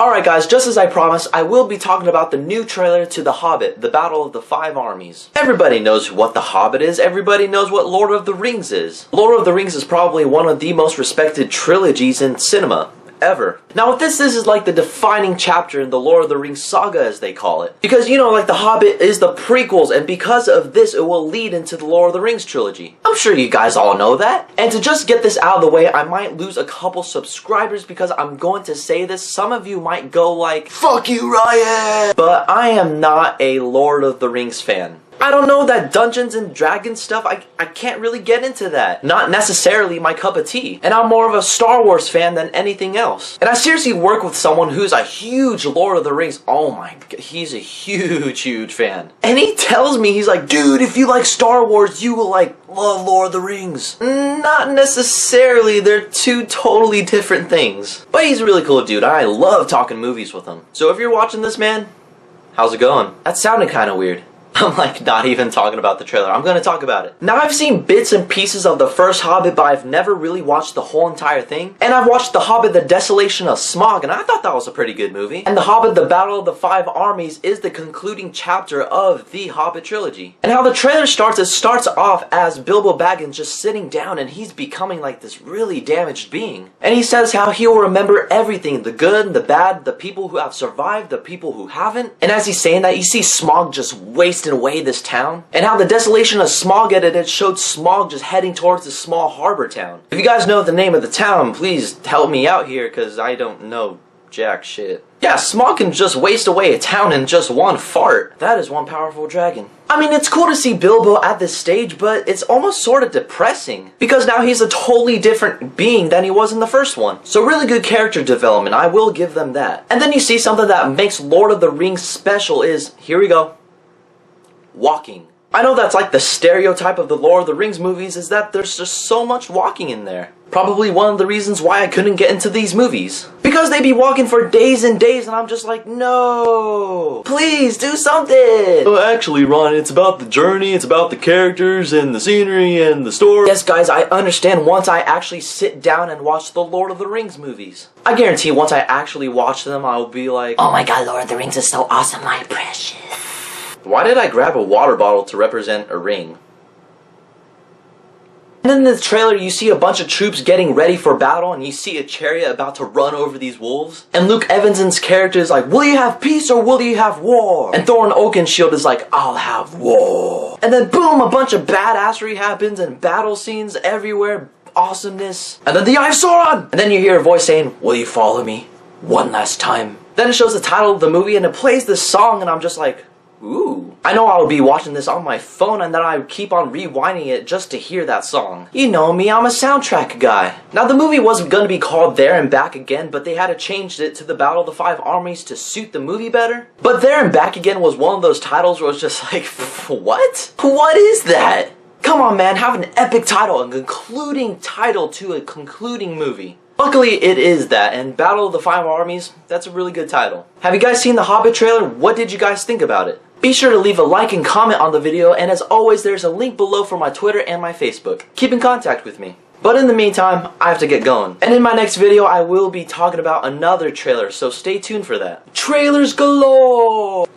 Alright guys, just as I promised, I will be talking about the new trailer to The Hobbit, The Battle of the Five Armies. Everybody knows what The Hobbit is, everybody knows what Lord of the Rings is. Lord of the Rings is probably one of the most respected trilogies in cinema ever. Now what this is like the defining chapter in the Lord of the Rings saga, as they call it. Because, you know, like The Hobbit is the prequels, and because of this it will lead into the Lord of the Rings trilogy. I'm sure you guys all know that. And to just get this out of the way, I might lose a couple subscribers because I'm going to say this. Some of you might go like, "Fuck you, Ryan!" But I am not a Lord of the Rings fan. I don't know, that Dungeons and Dragons stuff, I can't really get into that. Not necessarily my cup of tea. And I'm more of a Star Wars fan than anything else. And I seriously work with someone who's a huge Lord of the Rings. Oh my god, he's a huge fan. And he tells me, he's like, "Dude, if you like Star Wars, you will like love Lord of the Rings." Not necessarily, they're two totally different things. But he's a really cool dude. I love talking movies with him. So if you're watching this, man, how's it going? That sounded kind of weird. I'm like not even talking about the trailer. I'm gonna talk about it. Now I've seen bits and pieces of the first Hobbit, but I've never really watched the whole entire thing. And I've watched The Hobbit, The Desolation of Smaug, and I thought that was a pretty good movie. And The Hobbit, The Battle of the Five Armies is the concluding chapter of the Hobbit trilogy. And how the trailer starts, it starts off as Bilbo Baggins just sitting down and he's becoming like this really damaged being. And he says how he will remember everything, the good, the bad, the people who have survived, the people who haven't. And as he's saying that, you see Smaug just wasting away this town, and how the Desolation of Smaug it showed Smaug just heading towards this small harbor town. If you guys know the name of the town, please help me out here, because I don't know jack shit. Yeah, Smaug can just waste away a town in just one fart. That is one powerful dragon. I mean, it's cool to see Bilbo at this stage, but it's almost sort of depressing, because now he's a totally different being than he was in the first one. So really good character development, I will give them that. And then you see something that makes Lord of the Rings special is, here we go, walking. I know that's like the stereotype of the Lord of the Rings movies, is that there's just so much walking in there. Probably one of the reasons why I couldn't get into these movies. Because they be walking for days and days and I'm just like, no, please do something. Oh, actually, Ron, it's about the journey, it's about the characters and the scenery and the story. Yes guys, I understand once I actually sit down and watch the Lord of the Rings movies. I guarantee once I actually watch them, I'll be like, "Oh my god, Lord of the Rings is so awesome, my precious." Why did I grab a water bottle to represent a ring? And in the trailer you see a bunch of troops getting ready for battle, and you see a chariot about to run over these wolves. And Luke Evanson's character is like, "Will you have peace or will you have war?" And Thorin Oakenshield is like, "I'll have war." And then boom, a bunch of badassery happens and battle scenes everywhere, awesomeness. And then the Eye of Sauron! And then you hear a voice saying, "Will you follow me one last time?" Then it shows the title of the movie and it plays this song and I'm just like, ooh. I know I'll be watching this on my phone and then I keep on rewinding it just to hear that song. You know me, I'm a soundtrack guy. Now the movie wasn't gonna be called There and Back Again, but they had to change it to The Battle of the Five Armies to suit the movie better. But There and Back Again was one of those titles where it's just like, what? What is that? Come on man, have an epic title, a concluding title to a concluding movie. Luckily it is that, and Battle of the Five Armies, that's a really good title. Have you guys seen the Hobbit trailer? What did you guys think about it? Be sure to leave a like and comment on the video, and as always there's a link below for my Twitter and my Facebook. Keep in contact with me. But in the meantime, I have to get going. And in my next video I will be talking about another trailer, so stay tuned for that. Trailers galore!